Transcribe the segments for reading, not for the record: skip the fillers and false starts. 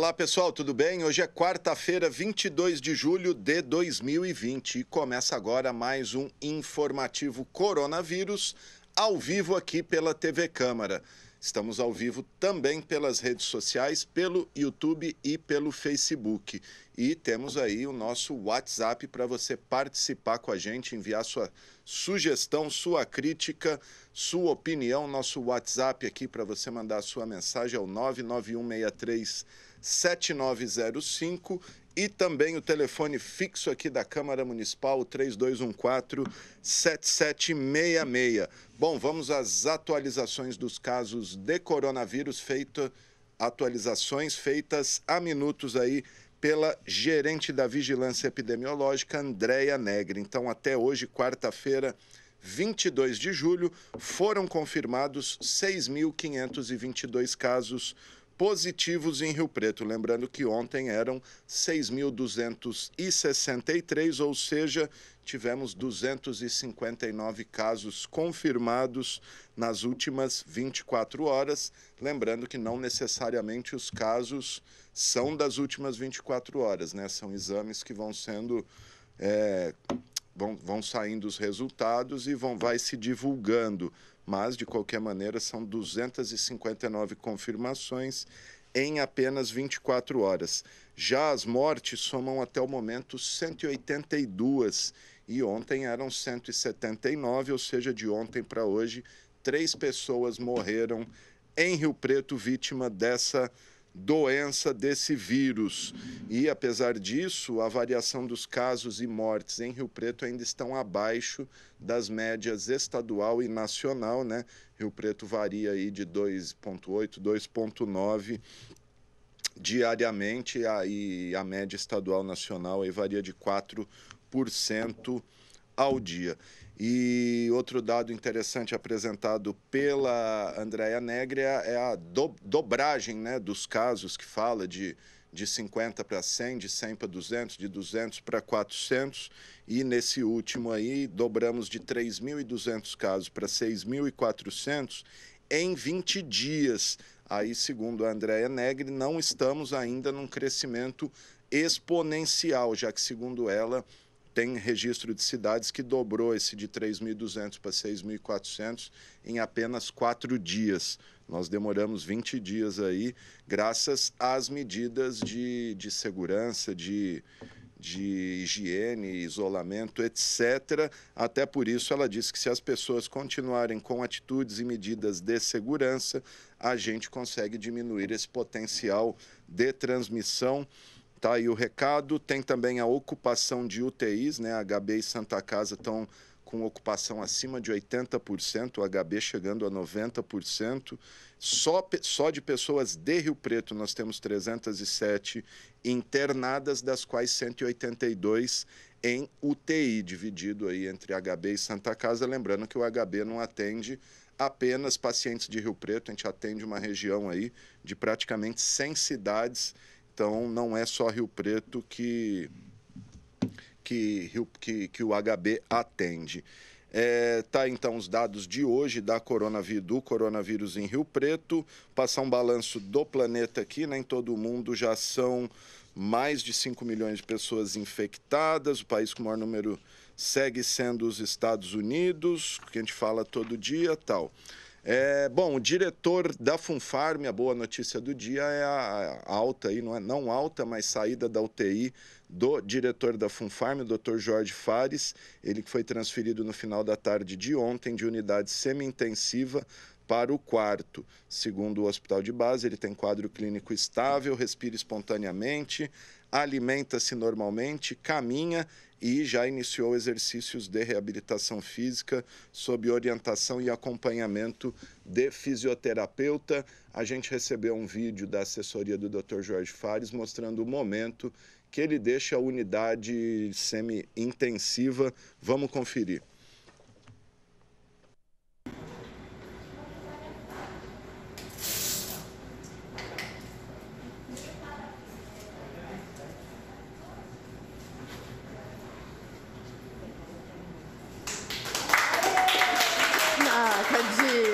Olá, pessoal, tudo bem? Hoje é quarta-feira, 22 de julho de 2020 e começa agora mais um informativo coronavírus ao vivo aqui pela TV Câmara. Estamos ao vivo também pelas redes sociais, pelo YouTube e pelo Facebook. E temos aí o nosso WhatsApp para você participar com a gente, enviar sua sugestão, sua crítica, sua opinião. Nosso WhatsApp aqui para você mandar a sua mensagem é o 991637905 e também o telefone fixo aqui da Câmara Municipal, o 3214-7766. Bom, vamos às atualizações dos casos de coronavírus, atualizações feitas há minutos aí pela gerente da Vigilância Epidemiológica, Andréia Negri. Então, até hoje, quarta-feira, 22 de julho, foram confirmados 6.522 casos positivos em Rio Preto. Lembrando que ontem eram 6.263, ou seja, tivemos 259 casos confirmados nas últimas 24 horas. Lembrando que não necessariamente os casos são das últimas 24 horas, né? São exames que vão sendo... Vão saindo os resultados e vai se divulgando, mas, de qualquer maneira, são 259 confirmações em apenas 24 horas. Já as mortes somam até o momento 182 e ontem eram 179, ou seja, de ontem para hoje, 3 pessoas morreram em Rio Preto vítima dessa doença, desse vírus. E, apesar disso, a variação dos casos e mortes em Rio Preto ainda estão abaixo das médias estadual e nacional, né? Rio Preto varia aí de 2,8, 2,9 diariamente, e a média estadual nacional aí varia de 4% ao dia. E outro dado interessante apresentado pela Andréia Negri é a dobragem, né, dos casos, que fala de 50 para 100, de 100 para 200, de 200 para 400. E nesse último aí, dobramos de 3.200 casos para 6.400 em 20 dias. Aí, segundo a Andréia Negri, não estamos ainda num crescimento exponencial, já que, segundo ela, tem registro de cidades que dobrou esse de 3.200 para 6.400 em apenas 4 dias. Nós demoramos 20 dias aí, graças às medidas de segurança, de higiene, isolamento, etc. Até por isso, ela disse que se as pessoas continuarem com atitudes e medidas de segurança, a gente consegue diminuir esse potencial de transmissão. Tá aí o recado. Tem também a ocupação de UTIs, né? A HB e Santa Casa estão com ocupação acima de 80%, o HB chegando a 90%. Só de pessoas de Rio Preto nós temos 307 internadas, das quais 182 em UTI, dividido aí entre HB e Santa Casa. Lembrando que o HB não atende apenas pacientes de Rio Preto, a gente atende uma região aí de praticamente 100 cidades. Então, não é só Rio Preto que o HB atende. Tá, então, os dados de hoje do coronavírus em Rio Preto. Passar um balanço do planeta aqui, né? Em todo o mundo já são mais de 5 milhões de pessoas infectadas. O país com o maior número segue sendo os Estados Unidos, que a gente fala todo dia, tal. Bom, o diretor da Funfarm, a boa notícia do dia é a alta, aí, não alta, mas saída da UTI do diretor da Funfarm, o Dr. Jorge Fares, ele que foi transferido no final da tarde de ontem de unidade semi-intensiva para o quarto. Segundo o hospital de base, ele tem quadro clínico estável, respira espontaneamente, alimenta-se normalmente, caminha e já iniciou exercícios de reabilitação física sob orientação e acompanhamento de fisioterapeuta. A gente recebeu um vídeo da assessoria do Dr. Jorge Fares mostrando o momento que ele deixa a unidade semi-intensiva. Vamos conferir. Tadinho.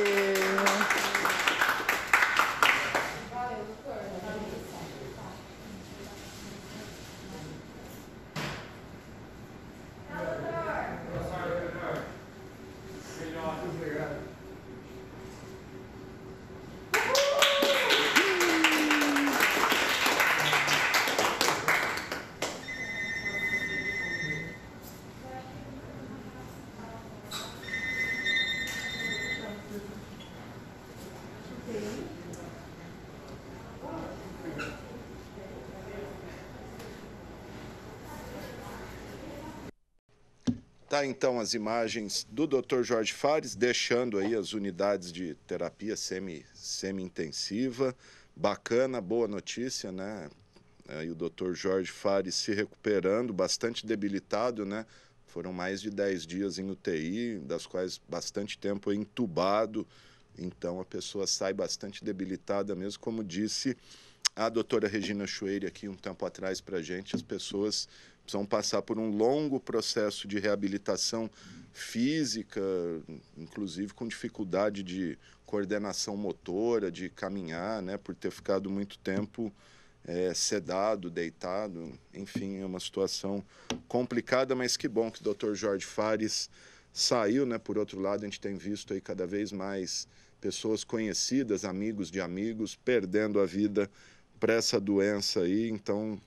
Tá, então, as imagens do Dr. Jorge Fares, deixando aí as unidades de terapia semi-intensiva. Bacana, boa notícia, né? Aí o Dr. Jorge Fares se recuperando, bastante debilitado, né? Foram mais de 10 dias em UTI, das quais bastante tempo entubado. Então, a pessoa sai bastante debilitada mesmo, como disse a doutora Regina Schweire aqui um tempo atrás para a gente, as pessoas precisam passar por um longo processo de reabilitação física, inclusive com dificuldade de coordenação motora, de caminhar, né, por ter ficado muito tempo sedado, deitado. Enfim, é uma situação complicada, mas que bom que o Dr. Jorge Fares saiu, né? Por outro lado, a gente tem visto aí cada vez mais pessoas conhecidas, amigos de amigos, perdendo a vida para essa doença aí. Então,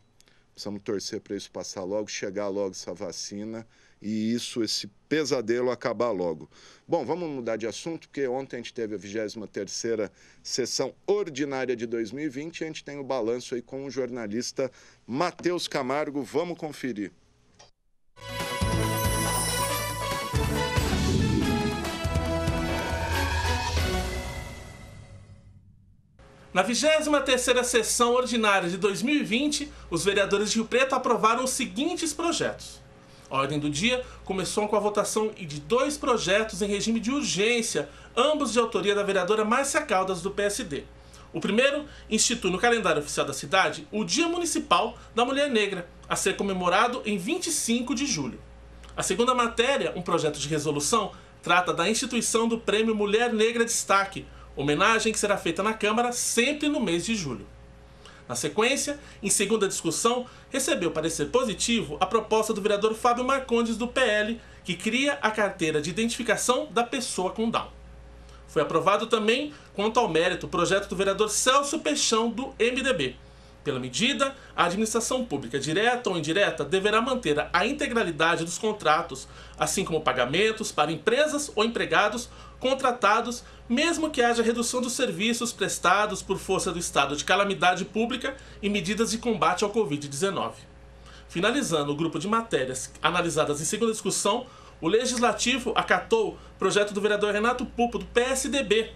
precisamos torcer para isso passar logo, chegar logo essa vacina e esse pesadelo acabar logo. Bom, vamos mudar de assunto, porque ontem a gente teve a 23ª sessão ordinária de 2020 e a gente tem o balanço aí com o jornalista Matheus Camargo. Vamos conferir. Na 23ª sessão ordinária de 2020, os vereadores de Rio Preto aprovaram os seguintes projetos. A ordem do dia começou com a votação de 2 projetos em regime de urgência, ambos de autoria da vereadora Márcia Caldas, do PSD. O primeiro institui no calendário oficial da cidade o Dia Municipal da Mulher Negra, a ser comemorado em 25 de julho. A segunda matéria, um projeto de resolução, trata da instituição do Prêmio Mulher Negra Destaque, homenagem que será feita na Câmara sempre no mês de julho. Na sequência, em segunda discussão, recebeu parecer positivo a proposta do vereador Fábio Marcondes, do PL, que cria a carteira de identificação da pessoa com Down. Foi aprovado também, quanto ao mérito, o projeto do vereador Celso Peixão, do MDB. Pela medida, a administração pública, direta ou indireta, deverá manter a integralidade dos contratos, assim como pagamentos para empresas ou empregados contratados, mesmo que haja redução dos serviços prestados por força do estado de calamidade pública e medidas de combate ao Covid-19. Finalizando o grupo de matérias analisadas em segunda discussão, o Legislativo acatou o projeto do vereador Renato Pupo, do PSDB,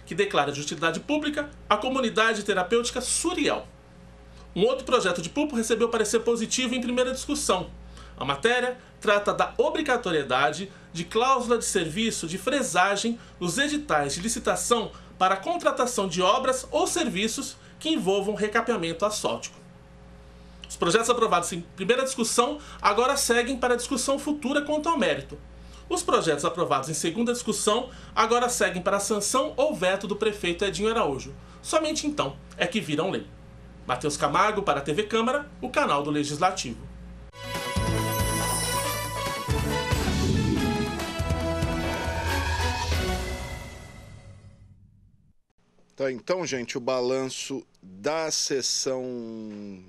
que declara de utilidade pública a comunidade terapêutica Suriel. Um outro projeto de Pupo recebeu parecer positivo em primeira discussão. A matéria trata da obrigatoriedade de cláusula de serviço de fresagem nos editais de licitação para a contratação de obras ou serviços que envolvam recapeamento asfáltico. Os projetos aprovados em primeira discussão agora seguem para a discussão futura quanto ao mérito. Os projetos aprovados em segunda discussão agora seguem para a sanção ou veto do prefeito Edinho Araújo. Somente então é que viram lei. Matheus Camargo para a TV Câmara, o canal do Legislativo. Tá, então, gente, o balanço da sessão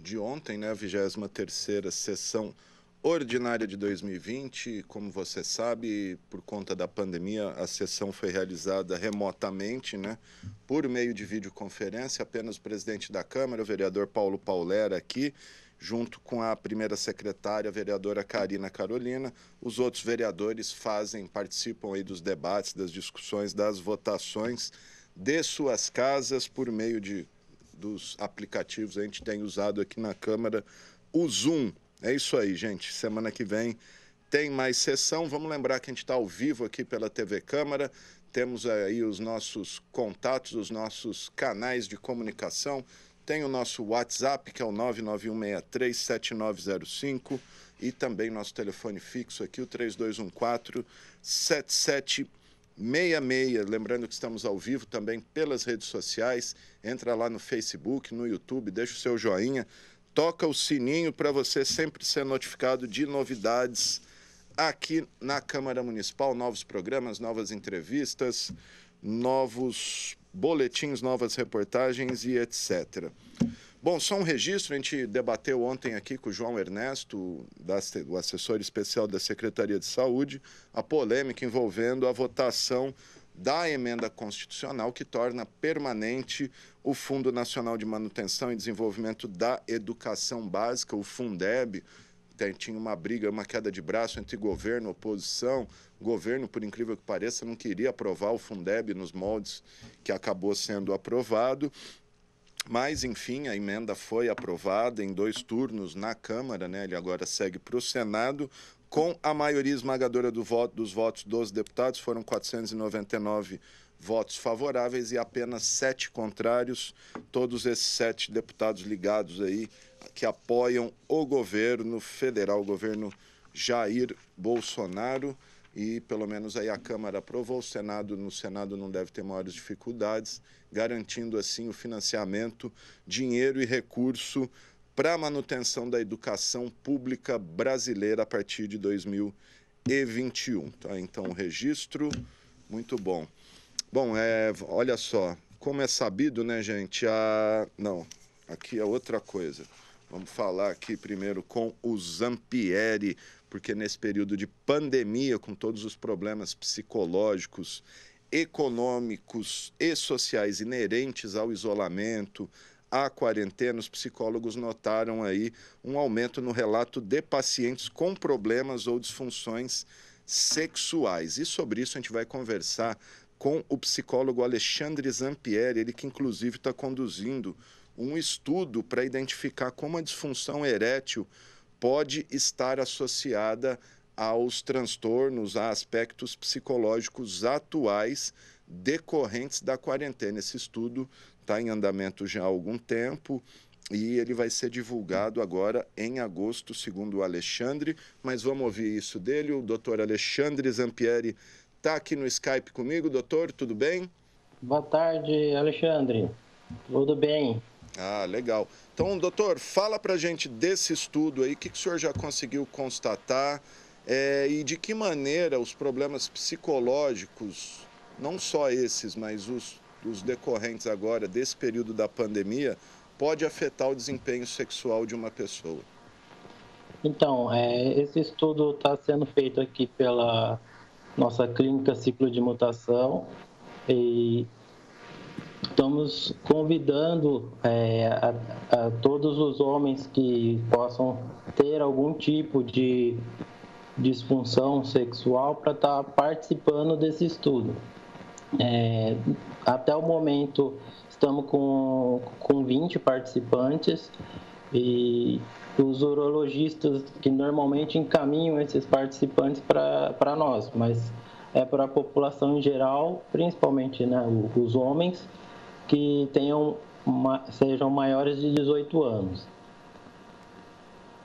de ontem, né, a 23ª sessão ordinária de 2020. Como você sabe, por conta da pandemia, a sessão foi realizada remotamente, né, por meio de videoconferência. Apenas o presidente da Câmara, o vereador Paulo Paulera, aqui, junto com a primeira secretária, a vereadora Karina Carolina. Os outros vereadores participam aí dos debates, das discussões, das votações de suas casas por meio dos aplicativos. A gente tem usado aqui na Câmara o Zoom. É isso aí, gente. Semana que vem tem mais sessão. Vamos lembrar que a gente está ao vivo aqui pela TV Câmara. Temos aí os nossos contatos, os nossos canais de comunicação. Tem o nosso WhatsApp, que é o 991637905, e também nosso telefone fixo aqui, o 3214-7766. Lembrando que estamos ao vivo também pelas redes sociais. Entra lá no Facebook, no YouTube, deixa o seu joinha, toca o sininho para você sempre ser notificado de novidades aqui na Câmara Municipal, novos programas, novas entrevistas, novos boletins, novas reportagens e etc. Bom, só um registro, a gente debateu ontem aqui com o João Ernesto, o assessor especial da Secretaria de Saúde, a polêmica envolvendo a votação da emenda constitucional que torna permanente o Fundo Nacional de Manutenção e Desenvolvimento da Educação Básica, o Fundeb, tinha uma briga, uma queda de braço entre governo e oposição. O governo, por incrível que pareça, não queria aprovar o Fundeb nos moldes que acabou sendo aprovado. Mas, enfim, a emenda foi aprovada em 2 turnos na Câmara, né? Ele agora segue para o Senado, com a maioria esmagadora dos votos dos deputados, foram 499 votos favoráveis e apenas 7 contrários, todos esses 7 deputados ligados aí, que apoiam o governo federal, o governo Jair Bolsonaro, e pelo menos aí a Câmara aprovou, no Senado não deve ter maiores dificuldades, garantindo assim o financiamento, dinheiro e recurso para a manutenção da educação pública brasileira a partir de 2021. Tá? Então, o registro, muito bom. Bom, olha só, como é sabido, né, gente, não, aqui é outra coisa. Vamos falar aqui primeiro com o Zampieri, porque nesse período de pandemia, com todos os problemas psicológicos, econômicos e sociais inerentes ao isolamento, à quarentena, os psicólogos notaram aí um aumento no relato de pacientes com problemas ou disfunções sexuais. E sobre isso a gente vai conversar com o psicólogo Alexandre Zampieri, ele que inclusive está conduzindo um estudo para identificar como a disfunção erétil pode estar associada aos transtornos, a aspectos psicológicos atuais decorrentes da quarentena. Esse estudo está em andamento já há algum tempo e ele vai ser divulgado agora em agosto, segundo o Alexandre, mas vamos ouvir isso dele. O doutor Alexandre Zampieri está aqui no Skype comigo. Doutor, tudo bem? Boa tarde, Alexandre. Tudo bem? Ah, legal. Então, doutor, fala para a gente desse estudo aí, o que o senhor já conseguiu constatar e de que maneira os problemas psicológicos, não só esses, mas os decorrentes agora desse período da pandemia, pode afetar o desempenho sexual de uma pessoa. Então, esse estudo está sendo feito aqui pela nossa clínica Ciclo de Mutação e estamos convidando a todos os homens que possam ter algum tipo de disfunção sexual para estar participando desse estudo. Até o momento, estamos com 20 participantes e os urologistas que normalmente encaminham esses participantes para nós, mas é para a população em geral, principalmente, né, os homens que sejam maiores de 18 anos.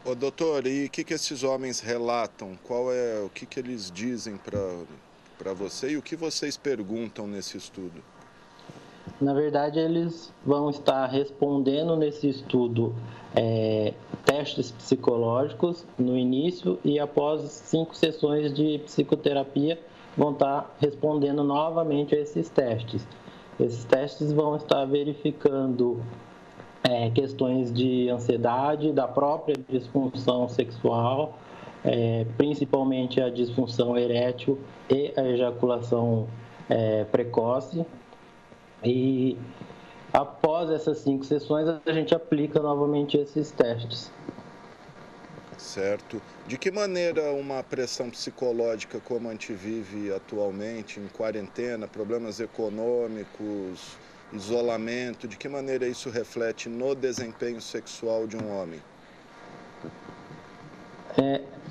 Ô, doutor, e o que esses homens relatam? O que eles dizem para você e o que vocês perguntam nesse estudo? Na verdade, eles vão estar respondendo nesse estudo testes psicológicos no início e após 5 sessões de psicoterapia vão estar respondendo novamente a esses testes. Esses testes vão estar verificando questões de ansiedade, da própria disfunção sexual, principalmente a disfunção erétil e a ejaculação precoce. E após essas 5 sessões, a gente aplica novamente esses testes. Certo. De que maneira uma pressão psicológica como a gente vive atualmente, em quarentena, problemas econômicos, isolamento, de que maneira isso reflete no desempenho sexual de um homem?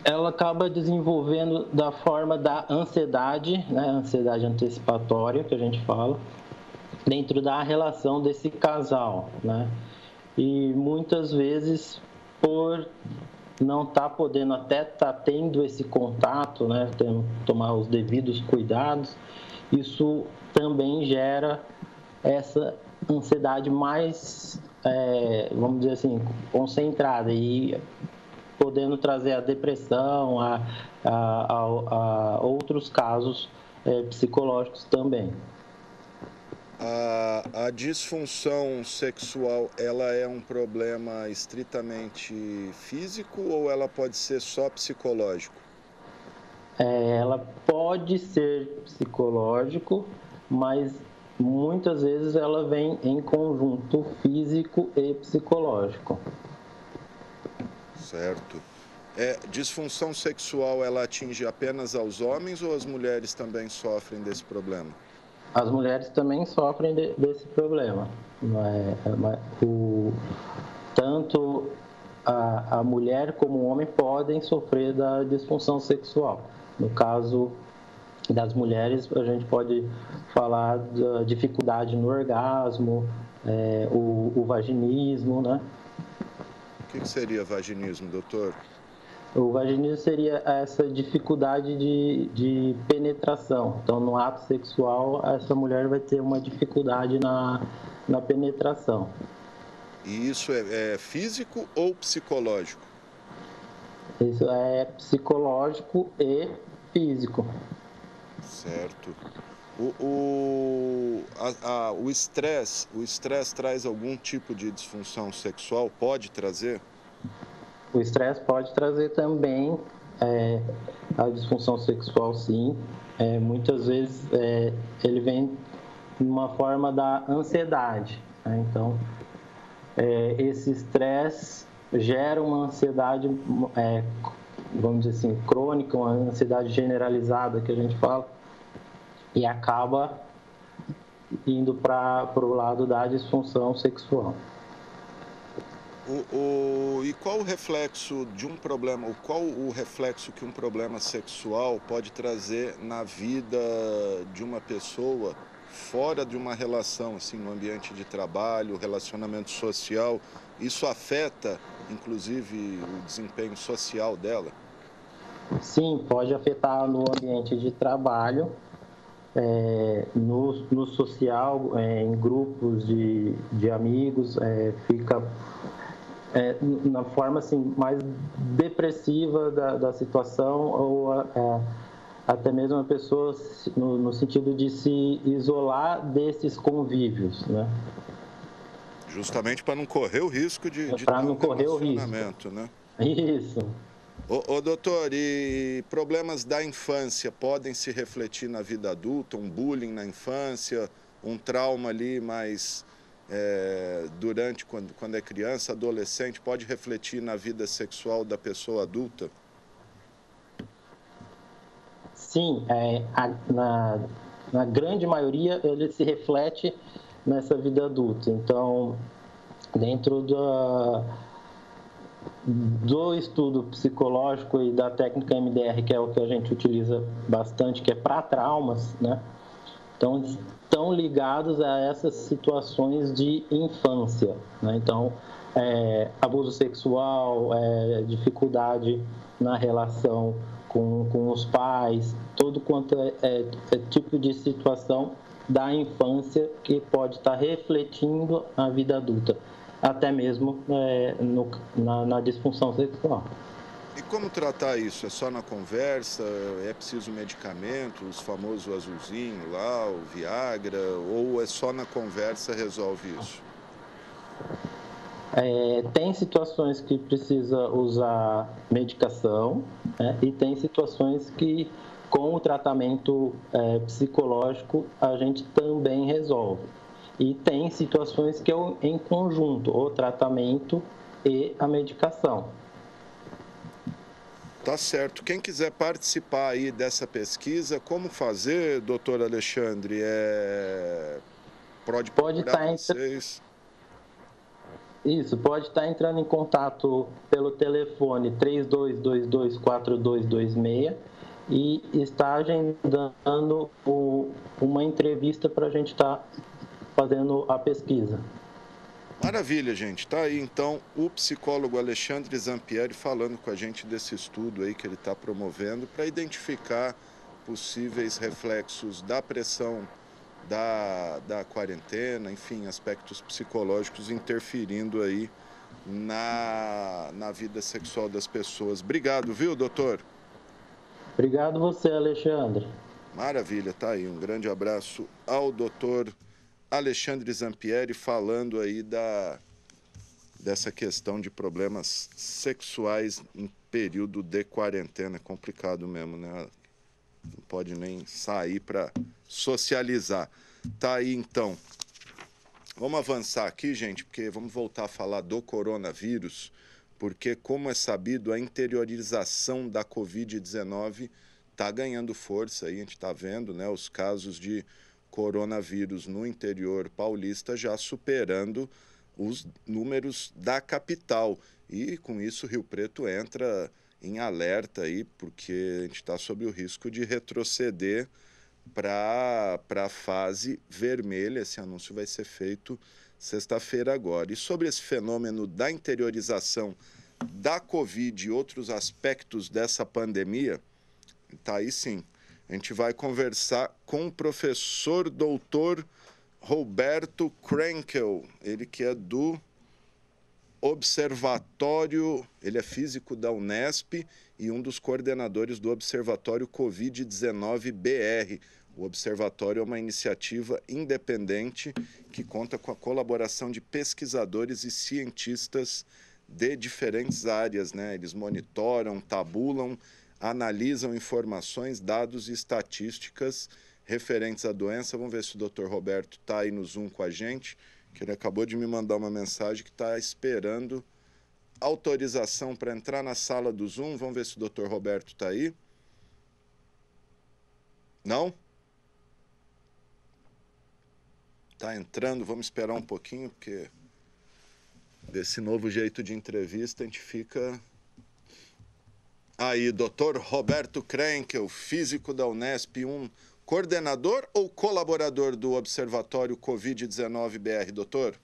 Ela acaba desenvolvendo da forma da ansiedade, né, ansiedade antecipatória, que a gente fala, dentro da relação desse casal, né? E muitas vezes, por não estar podendo até estar tendo esse contato, né, tomar os devidos cuidados, isso também gera essa ansiedade mais, vamos dizer assim, concentrada e podendo trazer a depressão, a outros casos psicológicos também. A disfunção sexual, ela é um problema estritamente físico ou ela pode ser só psicológico? Ela pode ser psicológico, mas muitas vezes ela vem em conjunto físico e psicológico. Certo. Disfunção sexual, ela atinge apenas aos homens ou as mulheres também sofrem desse problema? As mulheres também sofrem desse problema. Tanto a mulher como o homem podem sofrer da disfunção sexual. No caso das mulheres, a gente pode falar da dificuldade no orgasmo, o vaginismo, né? O que seria vaginismo, doutor? O vaginismo seria essa dificuldade de penetração. Então, no ato sexual, essa mulher vai ter uma dificuldade na penetração. E isso é físico ou psicológico? Isso é psicológico e físico. Certo. O estresse traz algum tipo de disfunção sexual? Pode trazer? O estresse pode trazer também a disfunção sexual, sim. Muitas vezes ele vem numa forma da ansiedade, né? Então, esse estresse gera uma ansiedade, vamos dizer assim, crônica, uma ansiedade generalizada que a gente fala, e acaba indo para o lado da disfunção sexual. E qual o reflexo de um problema, ou qual o reflexo que um problema sexual pode trazer na vida de uma pessoa fora de uma relação, assim, no ambiente de trabalho, relacionamento social? Isso afeta, inclusive, o desempenho social dela? Sim, pode afetar no ambiente de trabalho, no social, em grupos de amigos, fica na forma assim, mais depressiva da situação, ou até mesmo a pessoa no sentido de se isolar desses convívios, né? Justamente para não correr o risco de para ter não um correr o risco, né? Isso. Doutor, e problemas da infância podem se refletir na vida adulta? Um bullying na infância, um trauma ali, mas durante, quando é criança, adolescente, pode refletir na vida sexual da pessoa adulta? Sim, na grande maioria ele se reflete nessa vida adulta. Então, dentro do estudo psicológico e da técnica MDR, que é o que a gente utiliza bastante, que é para traumas, né? Então, estão ligados a essas situações de infância, né? Então, abuso sexual, dificuldade na relação com os pais, todo quanto é tipo de situação da infância que pode estar refletindo a vida adulta, até mesmo na disfunção sexual. E como tratar isso? É só na conversa? É preciso medicamento, os famosos azulzinho lá, o Viagra? Ou é só na conversa resolve isso? Tem situações que precisa usar medicação, né? E tem situações que, com o tratamento psicológico, a gente também resolve. E tem situações que é em conjunto, o tratamento e a medicação. Tá certo. Quem quiser participar aí dessa pesquisa, como fazer, doutor Alexandre? Pode estar vocês. Isso, pode estar entrando em contato pelo telefone 32224226 e está agendando uma entrevista para a gente estar fazendo a pesquisa. Maravilha, gente. Tá aí, então, o psicólogo Alexandre Zampieri falando com a gente desse estudo aí que ele está promovendo para identificar possíveis reflexos da pressão da quarentena, enfim, aspectos psicológicos interferindo aí na vida sexual das pessoas. Obrigado, viu, doutor? Obrigado você, Alexandre. Maravilha, tá aí. Um grande abraço ao doutor Alexandre Zampieri falando aí dessa questão de problemas sexuais em período de quarentena. É complicado mesmo, né? Não pode nem sair para socializar. Tá aí, então. Vamos avançar aqui, gente, porque vamos voltar a falar do coronavírus, porque, como é sabido, a interiorização da Covid-19 está ganhando força. Aí a gente está vendo, né, os casos de coronavírus no interior paulista já superando os números da capital. E, com isso, Rio Preto entra em alerta aí, porque a gente está sob o risco de retroceder para a fase vermelha. Esse anúncio vai ser feito sexta-feira agora. E sobre esse fenômeno da interiorização da Covid e outros aspectos dessa pandemia, tá aí sim. A gente vai conversar com o professor doutor Roberto Krenkel, ele que é do Observatório, ele é físico da Unesp e um dos coordenadores do Observatório Covid-19-BR. O Observatório é uma iniciativa independente que conta com a colaboração de pesquisadores e cientistas de diferentes áreas, né? Eles monitoram, tabulam, analisam informações, dados e estatísticas referentes à doença. Vamos ver se o Dr. Roberto está aí no Zoom com a gente, que ele acabou de me mandar uma mensagem que está esperando autorização para entrar na sala do Zoom. Vamos ver se o Dr. Roberto está aí. Não? Está entrando, vamos esperar um pouquinho, porque desse novo jeito de entrevista a gente fica... Aí, Dr. Roberto Krenkel, físico da Unesp, um coordenador ou colaborador do Observatório Covid-19-BR, doutor?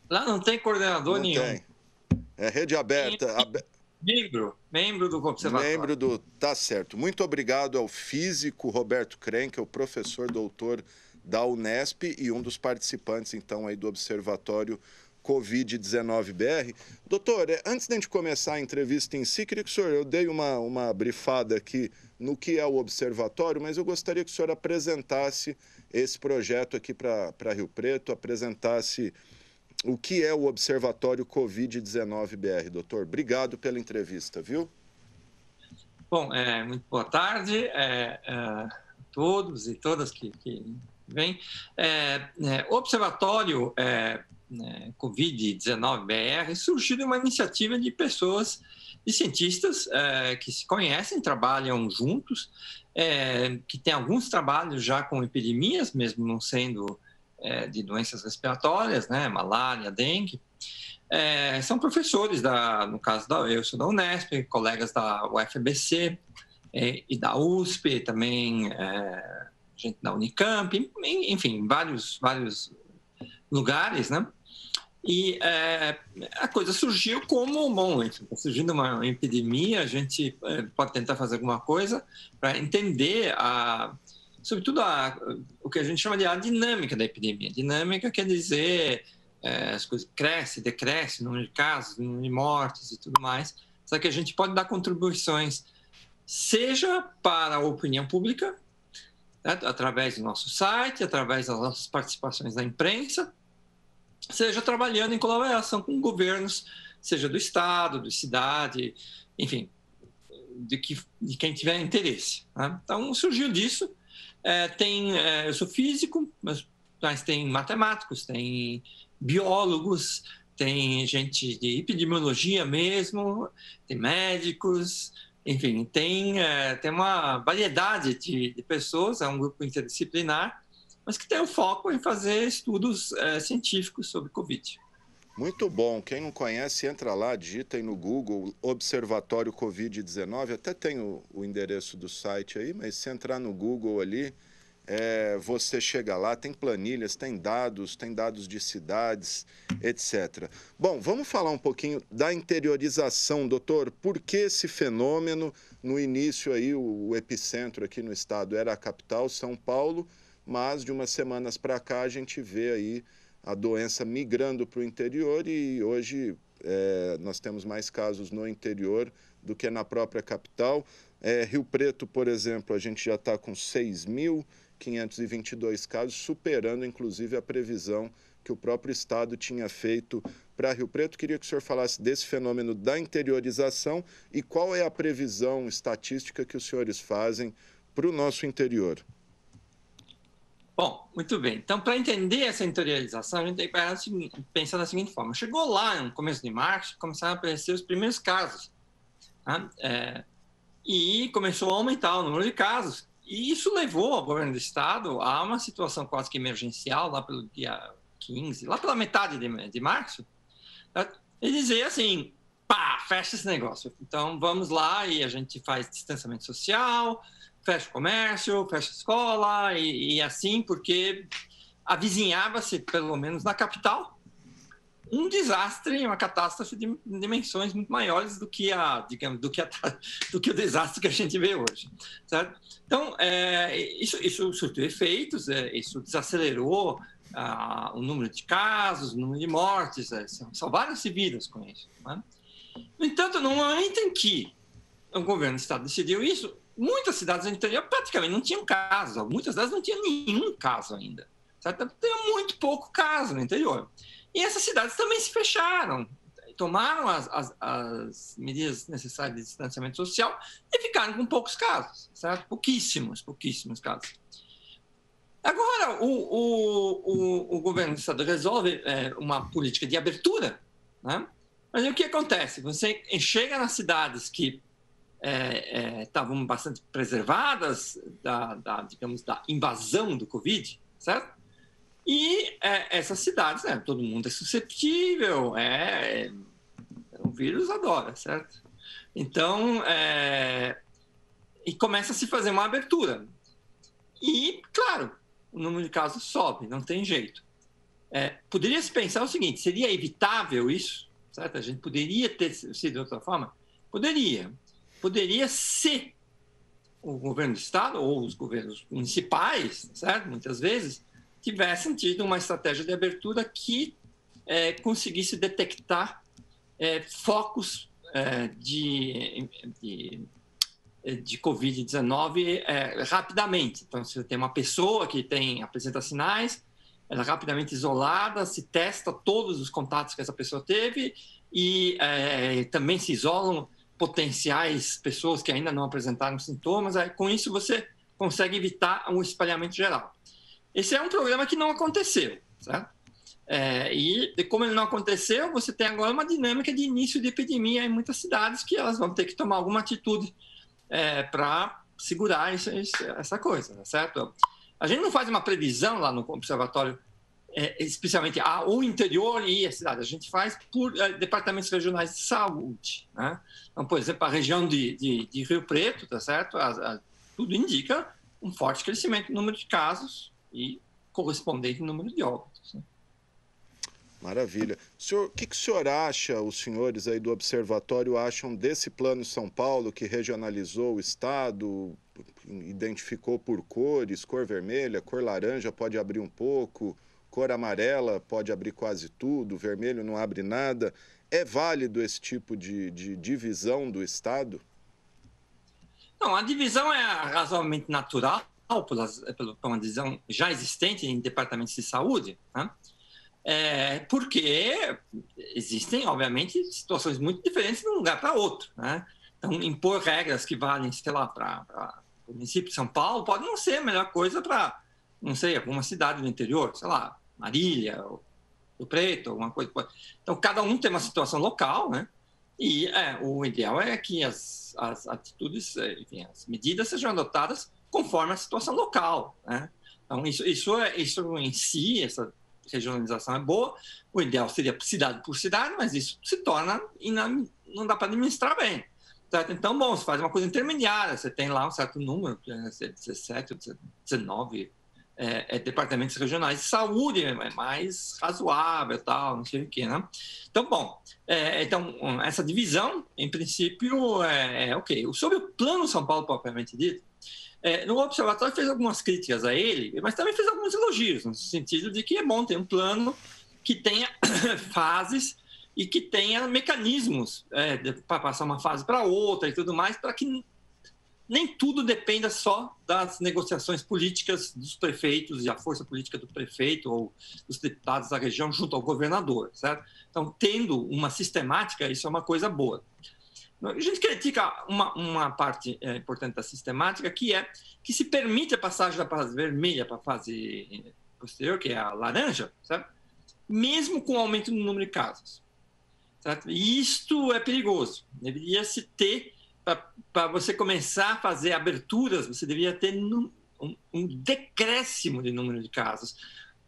Lá não tem coordenador não nenhum. Tem. É rede aberta. Membro do Observatório. Membro do... Tá certo. Muito obrigado ao físico Roberto Krenkel, professor doutor da Unesp e um dos participantes, então, aí do Observatório Covid-19-BR. Doutor, antes de a gente começar a entrevista em si, queria que o senhor, eu dei uma brifada aqui no que é o Observatório, mas eu gostaria que o senhor apresentasse esse projeto aqui para Rio Preto, apresentasse o que é o Observatório Covid-19-BR. Doutor, obrigado pela entrevista, viu? Bom, muito boa tarde a todos e todas que vêm. O Observatório Covid-19-BR surgiu de uma iniciativa de pessoas, de cientistas que se conhecem, trabalham juntos, que tem alguns trabalhos já com epidemias, mesmo não sendo de doenças respiratórias, né, malária, dengue. São professores, no caso eu sou da Unesp, colegas da UFBC e da USP, também gente da Unicamp, enfim, vários lugares, né? E a coisa surgiu como, bom, está surgindo uma epidemia, a gente pode tentar fazer alguma coisa para entender, sobretudo, o que a gente chama de a dinâmica da epidemia. Dinâmica quer dizer as coisas crescem, decrescem, número de casos, número de mortes e tudo mais, só que a gente pode dar contribuições, seja para a opinião pública, né, através do nosso site, através das nossas participações na imprensa, seja trabalhando em colaboração com governos, seja do estado, da cidade, enfim, de quem tiver interesse, né? Então, surgiu disso. Eu sou físico, mas tem matemáticos, tem biólogos, tem gente de epidemiologia mesmo, tem médicos, enfim, tem uma variedade de pessoas, é um grupo interdisciplinar, mas que tem o foco em fazer estudos científicos sobre Covid. Muito bom. Quem não conhece, entra lá, digita aí no Google Observatório Covid-19. Até tem o endereço do site aí, mas se entrar no Google ali, você chega lá, tem planilhas, tem dados de cidades, etc. Bom, vamos falar um pouquinho da interiorização, doutor. Por que esse fenômeno? No início aí, o epicentro aqui no estado era a capital, São Paulo, mas de umas semanas para cá a gente vê aí a doença migrando para o interior e hoje nós temos mais casos no interior do que na própria capital. Rio Preto, por exemplo, a gente já está com 6.522 casos, superando inclusive a previsão que o próprio estado tinha feito para Rio Preto. Queria que o senhor falasse desse fenômeno da interiorização e qual é a previsão estatística que os senhores fazem para o nosso interior. Bom, muito bem. Então, para entender essa interiorização, a gente tem que pensar da seguinte forma. Chegou lá, no começo de março, começaram a aparecer os primeiros casos. Tá? E começou a aumentar o número de casos. E isso levou o governo do estado a uma situação quase que emergencial, lá pelo dia 15, lá pela metade de março, tá? E dizer assim, pá, fecha esse negócio. Então, vamos lá e a gente faz distanciamento social, fecha o comércio, fecha a escola e assim, porque avizinhava-se, pelo menos na capital, um desastre, uma catástrofe de dimensões muito maiores do que o desastre que a gente vê hoje, certo? Então, isso surtiu efeitos, isso desacelerou o número de casos, o número de mortes, salvaram-se vidas com isso, né? No entanto, no momento em que o governo do estado decidiu isso, muitas cidades do interior praticamente não tinham casos, muitas delas não tinham nenhum caso ainda, certo? Tem muito pouco caso no interior. E essas cidades também se fecharam, tomaram as medidas necessárias de distanciamento social e ficaram com poucos casos, certo? Pouquíssimos casos. Agora, o governo do estado resolve uma política de abertura, né? Mas o que acontece? Você chega nas cidades que estavam bastante preservadas digamos, da invasão do Covid, certo? E essas cidades, todo mundo é suscetível, o vírus adora, certo? Então, e começa a se fazer uma abertura. E, claro, o número de casos sobe, não tem jeito. Poderia se pensar o seguinte, seria evitável isso, certo? A gente poderia ter sido de outra forma? Poderia. Poderia ser o governo do estado ou os governos municipais, certo? Muitas vezes, tivessem tido uma estratégia de abertura que conseguisse detectar focos de Covid-19 rapidamente. Então, se você tem uma pessoa que apresenta sinais, ela é rapidamente isolada, se testa todos os contatos que essa pessoa teve e também se isolam potenciais pessoas que ainda não apresentaram sintomas. Com isso, você consegue evitar um espalhamento geral. Esse é um programa que não aconteceu, certo? E como ele não aconteceu, você tem agora uma dinâmica de início de epidemia em muitas cidades que elas vão ter que tomar alguma atitude para segurar essa coisa, certo? A gente não faz uma previsão lá no observatório, especialmente o interior e a cidade. A gente faz por departamentos regionais de saúde, né? Então, por exemplo, a região de Rio Preto, tá certo? Tudo indica um forte crescimento no número de casos e correspondente número de óbitos, né? Maravilha. O que o senhor acha, os senhores aí do observatório acham desse Plano São Paulo que regionalizou o estado, identificou por cores, cor vermelha, cor laranja pode abrir um pouco, cor amarela pode abrir quase tudo, vermelho não abre nada. É válido esse tipo de divisão do estado? Não, a divisão é razoavelmente natural, por uma divisão já existente em departamentos de saúde, né? Porque existem, obviamente, situações muito diferentes de um lugar para outro, né? Então, impor regras que valem, sei lá, para o município de São Paulo pode não ser a melhor coisa para, não sei, alguma cidade do interior, sei lá, Marília, Rio Preto, alguma coisa. Então, cada um tem uma situação local, né? E o ideal é que as atitudes, enfim, as medidas sejam adotadas conforme a situação local, né? Então, isso em si, essa regionalização é boa. O ideal seria cidade por cidade, mas isso se torna não dá para administrar bem, certo? Então, bom, você faz uma coisa intermediária, você tem lá um certo número, 17, 19 departamentos regionais de saúde, é mais razoável, tal, não sei o quê, né? Então, bom, então essa divisão, em princípio, é ok. Sobre o Plano São Paulo propriamente dito, no observatório fez algumas críticas a ele, mas também fez alguns elogios, no sentido de que é bom ter um plano que tenha fases e que tenha mecanismos para passar uma fase para outra e tudo mais, para que nem tudo dependa só das negociações políticas dos prefeitos e a força política do prefeito ou dos deputados da região junto ao governador, certo? Então, tendo uma sistemática, isso é uma coisa boa. A gente critica uma parte importante da sistemática, que é que se permite a passagem da fase vermelha para a fase posterior, que é a laranja, certo? Mesmo com o aumento no número de casos. Certo? E isto é perigoso. Deveria se ter, para você começar a fazer aberturas, você deveria ter um decréscimo de número de casos.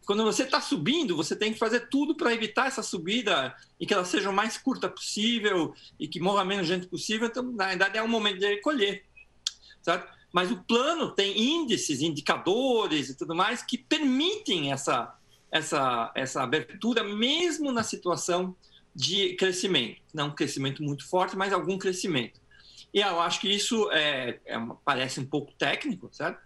Quando você está subindo, você tem que fazer tudo para evitar essa subida e que ela seja o mais curta possível e que morra menos gente possível. Então, na verdade, é o momento de recolher. Certo? Mas o plano tem índices, indicadores e tudo mais que permitem essa abertura, mesmo na situação de crescimento. Não um crescimento muito forte, mas algum crescimento. E eu acho que isso parece um pouco técnico, certo?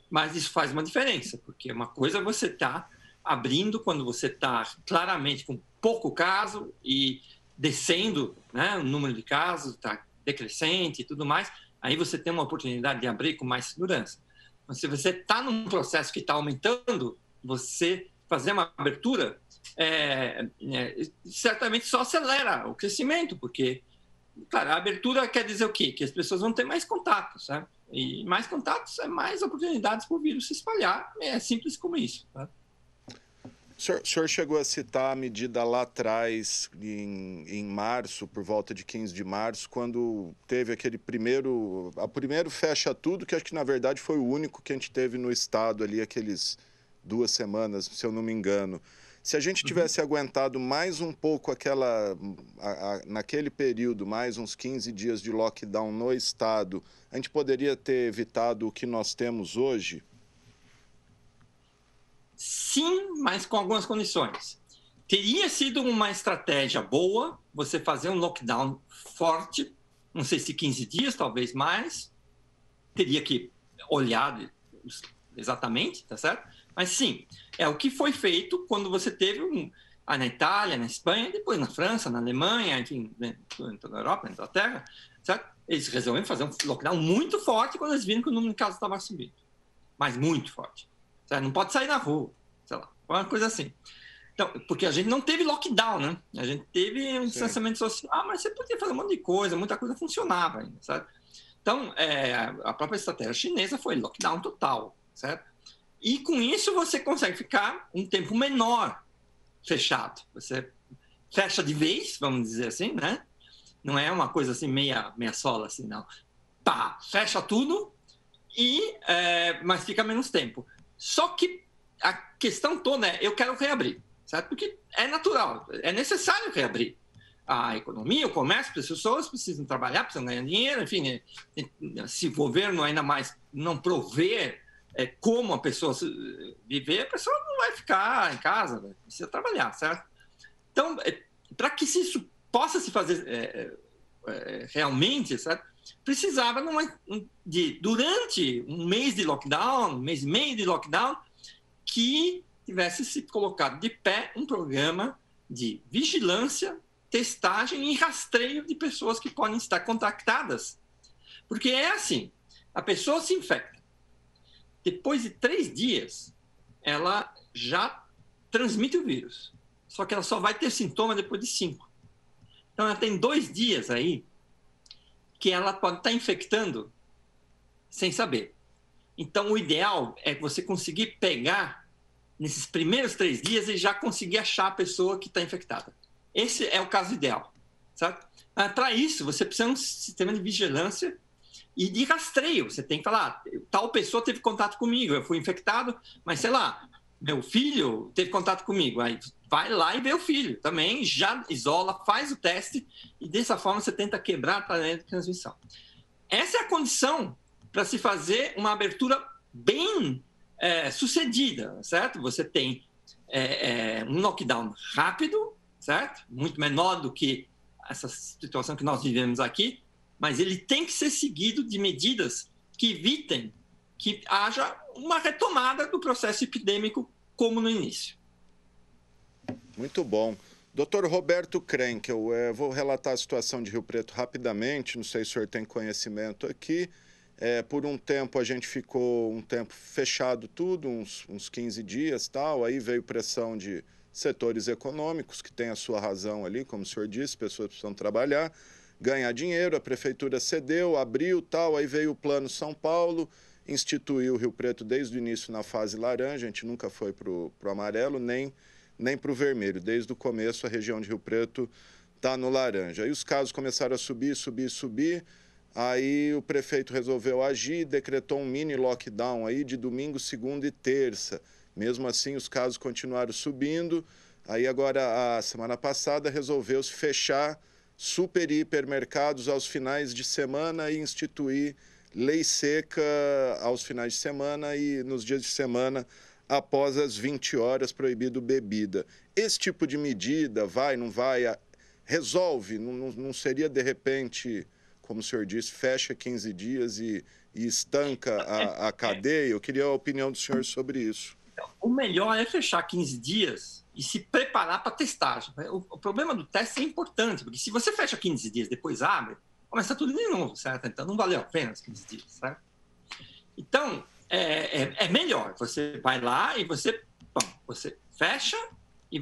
Mas isso faz uma diferença, porque uma coisa é você estar abrindo quando você está claramente com pouco caso e descendo, né, o número de casos está decrescente e tudo mais, aí você tem uma oportunidade de abrir com mais segurança. Mas se você está num processo que está aumentando, você fazer uma abertura certamente só acelera o crescimento, porque, claro, a abertura quer dizer o quê? Que as pessoas vão ter mais contatos, né? E mais contatos é mais oportunidades para o vírus se espalhar. É simples como isso. Tá? O senhor chegou a citar a medida lá atrás, em março, por volta de 15 de março, quando teve aquele primeiro fecha tudo, que acho que na verdade foi o único que a gente teve no estado ali, aqueles 2 semanas, se eu não me engano. Se a gente tivesse aguentado mais um pouco naquele período, mais uns 15 dias de lockdown no estado, a gente poderia ter evitado o que nós temos hoje? Sim, mas com algumas condições. Teria sido uma estratégia boa você fazer um lockdown forte, não sei se 15 dias, talvez mais. Teria que olhar exatamente, tá certo? Mas sim, é o que foi feito quando você teve na Itália, na Espanha, depois na França, na Alemanha, enfim, em toda a Europa, na Inglaterra, certo? Eles resolveram fazer um lockdown muito forte quando eles viram que o número de casos estava subindo. Mas muito forte. Certo? Não pode sair na rua, sei lá, uma coisa assim. Então, porque a gente não teve lockdown, né? A gente teve um distanciamento social, mas você podia fazer um monte de coisa, muita coisa funcionava ainda, certo? Então, a própria estratégia chinesa foi lockdown total, certo? E com isso você consegue ficar um tempo menor fechado. Você fecha de vez, vamos dizer assim, né? Não é uma coisa assim meia sola, assim, não. Pá, fecha tudo, mas fica menos tempo. Só que a questão toda é, eu quero reabrir, certo? Porque é natural, é necessário reabrir. A economia, o comércio, as pessoas precisam trabalhar, precisam ganhar dinheiro, enfim, se o governo ainda mais não prover como a pessoa viver, a pessoa não vai ficar em casa, precisa trabalhar, certo? Então, para que isso possa se fazer realmente, certo? Precisava durante um mês de lockdown, um mês e meio de lockdown, que tivesse se colocado de pé um programa de vigilância, testagem e rastreio de pessoas que podem estar contactadas. Porque é assim, a pessoa se infecta. Depois de 3 dias, ela já transmite o vírus. Só que ela só vai ter sintoma depois de 5. Então, ela tem 2 dias aí que ela pode estar infectando sem saber. Então, o ideal é você conseguir pegar nesses primeiros 3 dias e já conseguir achar a pessoa que está infectada. Esse é o caso ideal, certo? Para isso, você precisa de um sistema de vigilância e de rastreio. Você tem que falar, tal pessoa teve contato comigo, eu fui infectado, mas sei lá, meu filho teve contato comigo. Aí vai lá e vê o filho também, já isola, faz o teste e dessa forma você tenta quebrar a cadeia de transmissão. Essa é a condição para se fazer uma abertura bem sucedida, certo? Você tem um lockdown rápido, certo? Muito menor do que essa situação que nós vivemos aqui, mas ele tem que ser seguido de medidas que evitem que haja uma retomada do processo epidêmico como no início. Muito bom. Dr. Roberto Krenkel, vou relatar a situação de Rio Preto rapidamente, não sei se o senhor tem conhecimento aqui. Por um tempo a gente ficou um tempo fechado tudo, uns 15 dias, tal. Aí veio pressão de setores econômicos, que tem a sua razão ali, como o senhor disse, pessoas precisam trabalhar. ganhar dinheiro, a prefeitura cedeu, abriu, tal, aí veio o Plano São Paulo, instituiu o Rio Preto desde o início na fase laranja, a gente nunca foi para o amarelo, nem para o vermelho. Desde o começo, a região de Rio Preto está no laranja. Aí os casos começaram a subir. Aí o prefeito resolveu agir, decretou um mini lockdown aí de domingo, segunda e terça. Mesmo assim, os casos continuaram subindo. Aí agora, a semana passada, resolveu-se fechar super e hipermercados aos finais de semana e instituir lei seca aos finais de semana e nos dias de semana após as 20 horas, proibido bebida. Esse tipo de medida vai, não vai, resolve, não seria de repente, como o senhor disse, fecha 15 dias e estanca a cadeia? Eu queria a opinião do senhor sobre isso. O melhor é fechar 15 dias e se preparar para a testagem. O problema do teste é importante, porque se você fecha 15 dias depois abre, começa tudo de novo, certo? Então não valeu a pena os 15 dias, certo? Então, é melhor. Você vai lá e você fecha e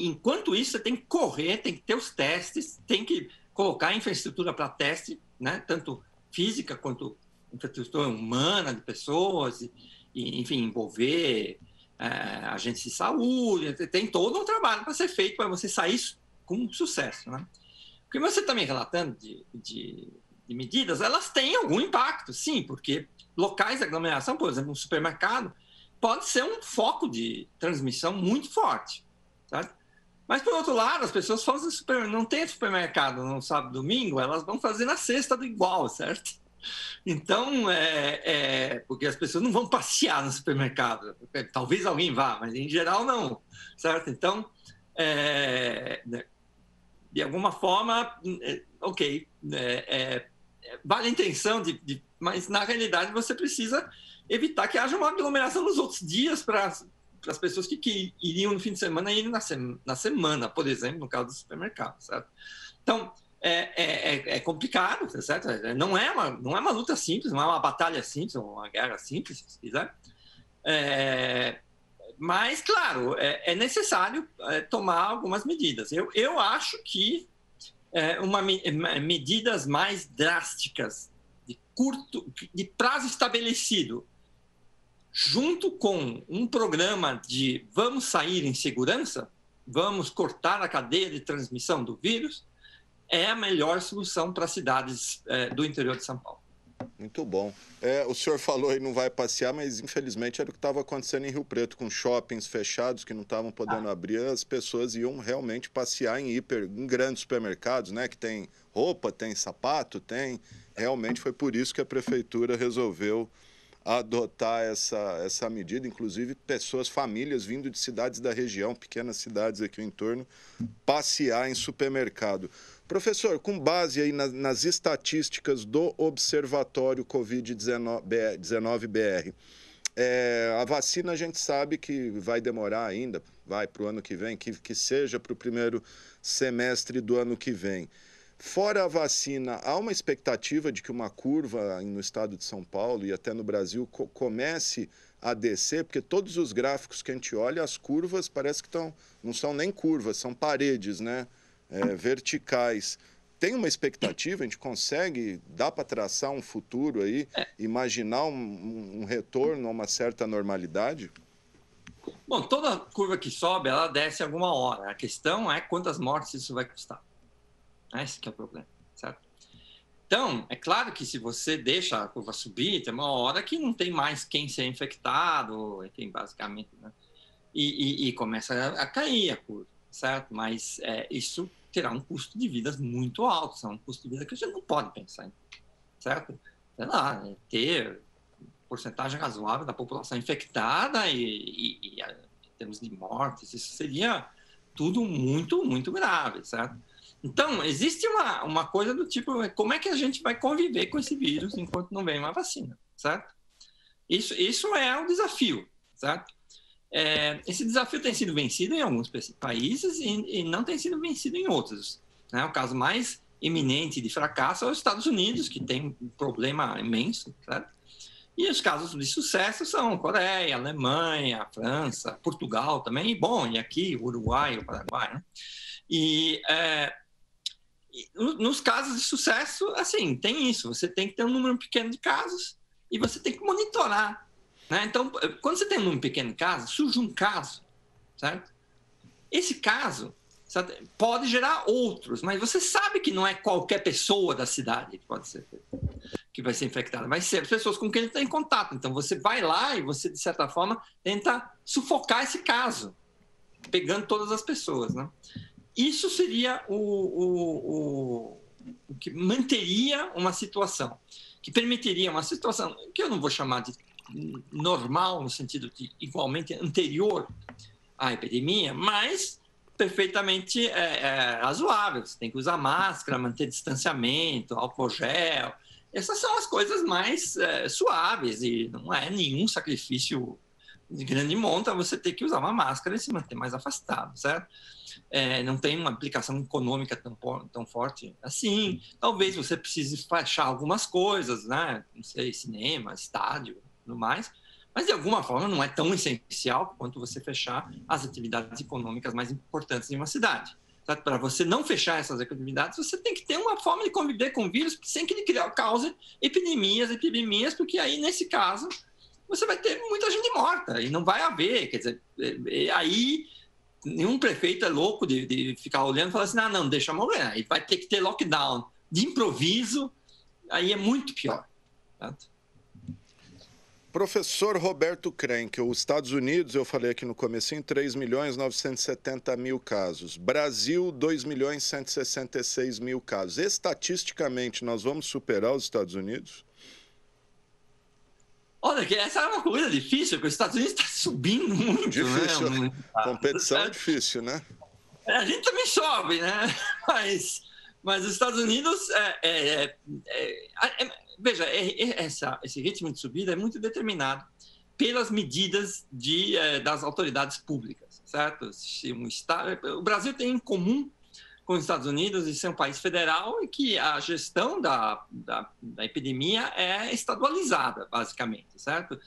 enquanto isso, você tem que correr, tem que ter os testes, tem que colocar infraestrutura para teste, né? Tanto física quanto infraestrutura humana de pessoas, enfim, envolver agentes de saúde. Tem todo um trabalho para ser feito para você sair com sucesso, né? O que você está me relatando de medidas, elas têm algum impacto, sim, porque locais de aglomeração, por exemplo, um supermercado, pode ser um foco de transmissão muito forte, certo? Mas, por outro lado, as pessoas não tem supermercado no sábado e domingo, elas vão fazer na sexta do igual, certo? Então, porque as pessoas não vão passear no supermercado. Talvez alguém vá, mas em geral não, certo? Então, de alguma forma, ok, vale a intenção, mas na realidade você precisa evitar que haja uma aglomeração nos outros dias para as pessoas que iriam no fim de semana e irem na semana, por exemplo, no caso do supermercado, certo? Então, é complicado, certo? Não é uma luta simples, não é uma batalha simples, ou uma guerra simples, se quiser. Mas, claro, é necessário tomar algumas medidas. Eu acho que medidas mais drásticas, de prazo estabelecido, junto com um programa de vamos sair em segurança, vamos cortar a cadeia de transmissão do vírus, é a melhor solução para as cidades do interior de São Paulo. Muito bom. O senhor falou aí não vai passear, mas infelizmente era o que estava acontecendo em Rio Preto, com shoppings fechados que não estavam podendo abrir, as pessoas iam realmente passear em grandes supermercados, né? Que tem roupa, tem sapato, Realmente foi por isso que a prefeitura resolveu adotar essa medida, inclusive famílias vindo de cidades da região, pequenas cidades aqui no entorno, passear em supermercado. Professor, com base aí nas estatísticas do Observatório Covid-19 BR, a vacina a gente sabe que vai demorar ainda, vai para o ano que vem, que seja para o primeiro semestre do ano que vem. Fora a vacina, há uma expectativa de que uma curva no estado de São Paulo e até no Brasil comece a descer, porque todos os gráficos que a gente olha, as curvas parece que não são nem curvas, são paredes, né? Verticais. Tem uma expectativa? A gente dá para traçar um futuro aí, imaginar um retorno a uma certa normalidade? Bom, toda curva que sobe, ela desce alguma hora. A questão é quantas mortes isso vai custar. Esse que é o problema, certo? Então, é claro que se você deixa a curva subir, tem uma hora que não tem mais quem ser infectado, enfim, basicamente, né? E começa a cair a curva, certo? Mas isso terá um custo de vidas muito alto, é um custo de vida que a gente não pode pensar em, certo? Sei lá, ter porcentagem razoável da população infectada e em termos de mortes, isso seria tudo muito, muito grave, certo? Então, existe uma coisa do tipo, como é que a gente vai conviver com esse vírus enquanto não vem uma vacina, certo? Isso é um desafio, certo? Esse desafio tem sido vencido em alguns países e não tem sido vencido em outros, né? O caso mais eminente de fracasso é os Estados Unidos, que tem um problema imenso, certo? E os casos de sucesso são Coreia, Alemanha, França, Portugal também, e aqui, Uruguai, o Paraguai, né? nos casos de sucesso, assim, tem isso. Você tem que ter um número pequeno de casos e você tem que monitorar, né? Então, quando você tem um número pequeno de casos, surge um caso, certo? Esse caso, sabe, pode gerar outros, mas você sabe que não é qualquer pessoa da cidade que vai ser infectada, vai ser as pessoas com quem ele está em contato. Então, você vai lá e você, de certa forma, tenta sufocar esse caso, pegando todas as pessoas, né? Isso seria o que manteria uma situação, que permitiria uma situação que eu não vou chamar de normal, no sentido de igualmente anterior à epidemia, mas perfeitamente razoável. Você tem que usar máscara, manter distanciamento, álcool gel. Essas são as coisas mais suaves e não é nenhum sacrifício de grande monta você ter que usar uma máscara e se manter mais afastado, certo? Não tem uma aplicação econômica tão forte assim. Talvez você precise fechar algumas coisas, né? Não sei, cinema, estádio, tudo mais. Mas, de alguma forma, não é tão essencial quanto você fechar as atividades econômicas mais importantes de uma cidade. Para você não fechar essas atividades, você tem que ter uma forma de conviver com o vírus sem que ele cause epidemias, porque aí, nesse caso, você vai ter muita gente morta e não vai haver. Quer dizer, aí nenhum prefeito é louco de ficar olhando e falar assim, não, deixa morrer. Aí vai ter que ter lockdown de improviso, aí é muito pior. Certo? Professor Roberto Krenkel, os Estados Unidos, eu falei aqui no comecinho, 3.970.000 casos. Brasil, 2.166.000 casos. Estatisticamente, nós vamos superar os Estados Unidos? Olha, que essa é uma coisa difícil, porque os Estados Unidos está subindo muito. Difícil, né? Competição é difícil, né? A gente também sobe, né? Mas os Estados Unidos... veja, esse ritmo de subida é muito determinado pelas medidas das autoridades públicas, certo? O Brasil tem em comum com os Estados Unidos de ser um país federal e que a gestão da epidemia é estadualizada, basicamente, certo?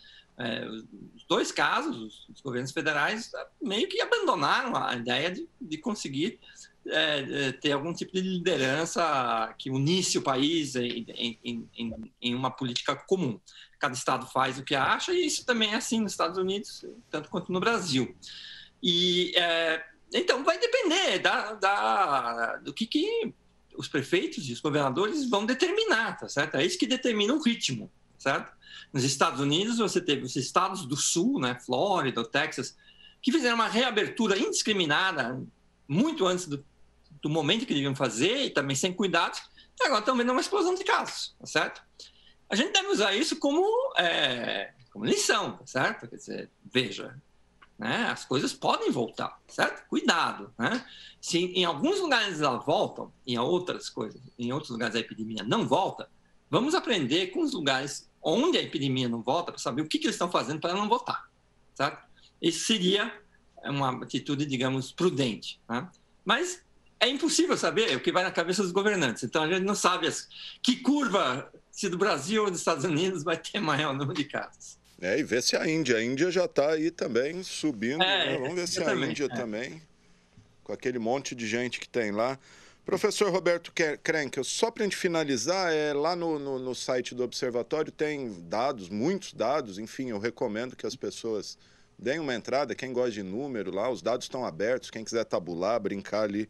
Os dois casos, os governos federais meio que abandonaram a ideia de conseguir ter algum tipo de liderança que unisse o país em uma política comum. Cada estado faz o que acha e isso também é assim nos Estados Unidos, tanto quanto no Brasil. Então, vai depender do que os prefeitos e os governadores vão determinar, tá certo? É isso que determina o ritmo, certo? Nos Estados Unidos, você teve os estados do sul, né, Flórida, Texas, que fizeram uma reabertura indiscriminada muito antes do momento que deviam fazer e também sem cuidado, e agora estão vendo uma explosão de casos, tá certo? A gente deve usar isso como lição, tá certo? Quer dizer, veja, né, as coisas podem voltar, certo? Cuidado, né? Se em alguns lugares elas voltam, em outros lugares a epidemia não volta, vamos aprender com os lugares onde a epidemia não volta para saber o que eles estão fazendo para não voltar, certo? Isso seria uma atitude, digamos, prudente, né? Mas é impossível saber o que vai na cabeça dos governantes. Então, a gente não sabe que curva, se do Brasil ou dos Estados Unidos, vai ter maior número de casos. E ver se a Índia já está aí também subindo, né? Vamos ver se a Índia também, com aquele monte de gente que tem lá. Professor Roberto Krenkel, só para a gente finalizar, lá no site do Observatório tem dados, muitos dados, enfim, eu recomendo que as pessoas deem uma entrada, quem gosta de número lá, os dados estão abertos, quem quiser tabular, brincar ali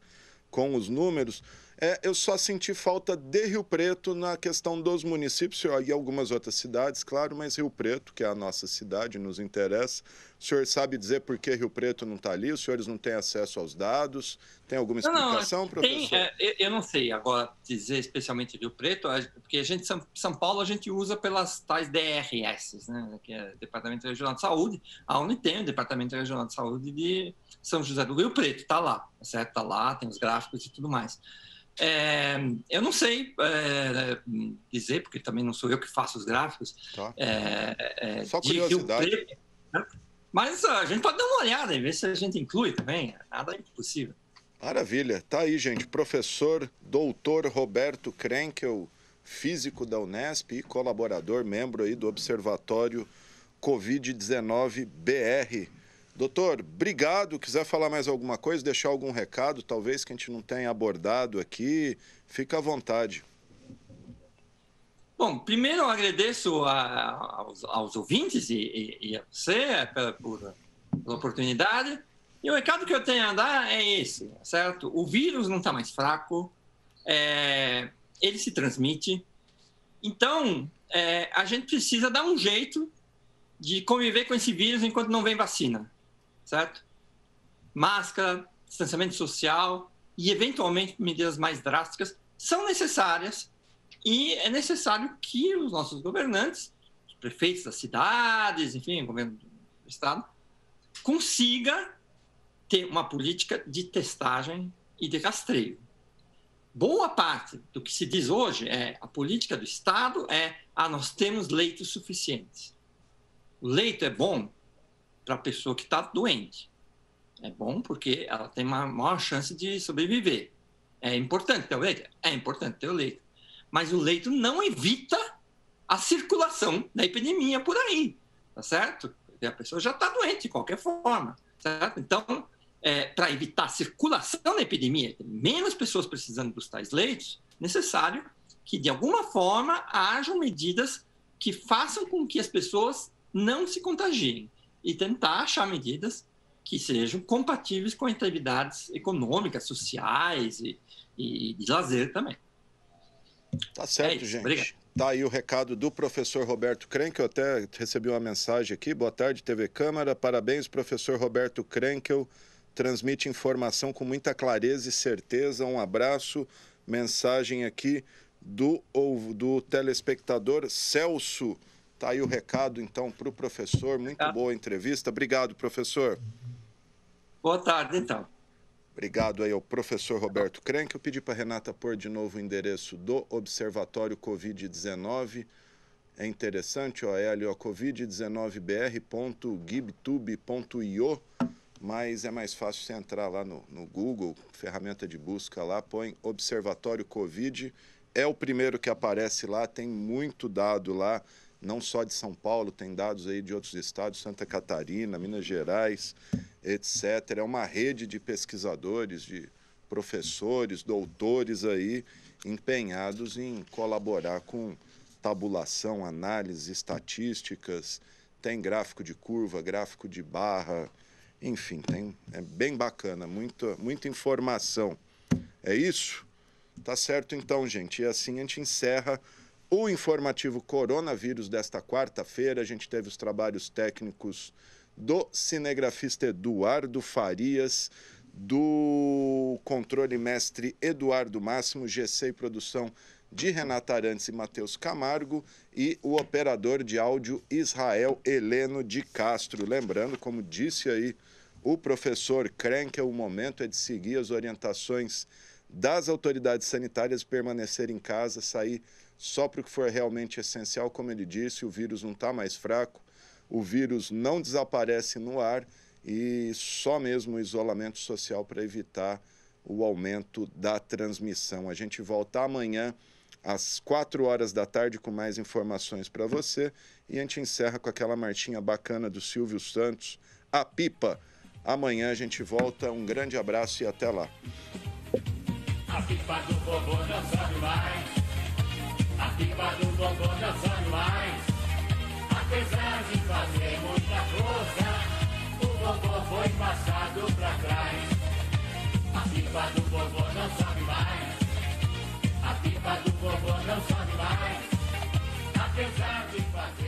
com os números. Eu só senti falta de Rio Preto na questão dos municípios e algumas outras cidades, claro, mas Rio Preto, que é a nossa cidade, nos interessa. O senhor sabe dizer por que Rio Preto não está ali? Os senhores não têm acesso aos dados? Tem alguma explicação, professor? Eu não sei agora dizer especialmente Rio Preto, porque São Paulo a gente usa pelas tais DRS, né, que é Departamento Regional de Saúde. A UNE tem o Departamento Regional de Saúde de São José do Rio Preto, está lá, certo? Está lá, tem os gráficos e tudo mais. Eu não sei dizer, porque também não sou eu que faço os gráficos. Tá. Só curiosidade. Preto, né? Mas a gente pode dar uma olhada e ver se a gente inclui também. Nada é impossível. Maravilha. Tá aí, gente. Professor doutor Roberto Krenkel, físico da Unesp e colaborador, membro aí do Observatório Covid-19 BR. Doutor, obrigado. Quiser falar mais alguma coisa, deixar algum recado, talvez que a gente não tenha abordado aqui, fica à vontade. Bom, primeiro eu agradeço aos ouvintes e a você pela oportunidade. E o recado que eu tenho a dar é esse, certo? O vírus não está mais fraco, ele se transmite. Então, a gente precisa dar um jeito de conviver com esse vírus enquanto não vem vacina, certo? Máscara, distanciamento social e, eventualmente, medidas mais drásticas são necessárias e é necessário que os nossos governantes, os prefeitos das cidades, enfim, o governo do estado, consiga ter uma política de testagem e de rastreio. Boa parte do que se diz hoje a política do Estado nós temos leitos suficientes. O leito é bom para a pessoa que está doente. É bom porque ela tem uma maior chance de sobreviver. É importante ter o leito? É importante ter o leito. Mas o leito não evita a circulação da epidemia por aí, tá certo? Porque a pessoa já está doente de qualquer forma, certo? Então, para evitar a circulação da epidemia, menos pessoas precisando dos tais leitos, necessário que, de alguma forma, hajam medidas que façam com que as pessoas não se contagiem e tentar achar medidas que sejam compatíveis com atividades econômicas, sociais e de lazer também. Tá certo, gente. Obrigado. Tá aí o recado do professor Roberto Krenkel. Eu até recebi uma mensagem aqui. Boa tarde, TV Câmara. Parabéns, professor Roberto Krenkel. Transmite informação com muita clareza e certeza. Um abraço. Mensagem aqui do telespectador Celso. Tá aí o recado, então, para o professor. Muito boa entrevista. Obrigado, professor. Boa tarde, então. Obrigado aí ao professor Roberto Krenkel. Eu pedi para a Renata pôr de novo o endereço do Observatório Covid-19. É interessante, é ali, covid19br.gibtube.io, mas é mais fácil você entrar lá no Google, ferramenta de busca lá, põe Observatório Covid. É o primeiro que aparece lá, tem muito dado lá, não só de São Paulo, tem dados aí de outros estados, Santa Catarina, Minas Gerais, etc. É uma rede de pesquisadores, de professores, doutores aí, empenhados em colaborar com tabulação, análise, estatísticas, tem gráfico de curva, gráfico de barra, enfim, é bem bacana, muita informação. É isso? Tá certo então, gente. E assim a gente encerra o informativo Coronavírus desta quarta-feira. A gente teve os trabalhos técnicos do cinegrafista Eduardo Farias, do controle mestre Eduardo Máximo, GC e produção de Renata Arantes e Matheus Camargo e o operador de áudio Israel Heleno de Castro. Lembrando, como disse aí o professor Krenkel, o momento é de seguir as orientações das autoridades sanitárias, permanecer em casa, sair só para o que for realmente essencial. Como ele disse, o vírus não está mais fraco, o vírus não desaparece no ar e só mesmo o isolamento social para evitar o aumento da transmissão. A gente volta amanhã às 4h com mais informações para você e a gente encerra com aquela marchinha bacana do Silvio Santos, A Pipa. Amanhã a gente volta, um grande abraço e até lá. A pipa do vovô não sobe mais, a pipa do vovô não sobe mais, apesar de fazer muita força, o vovô foi passado pra trás. A pipa do vovô não sobe mais, a pipa do vovô não sobe mais, apesar de fazer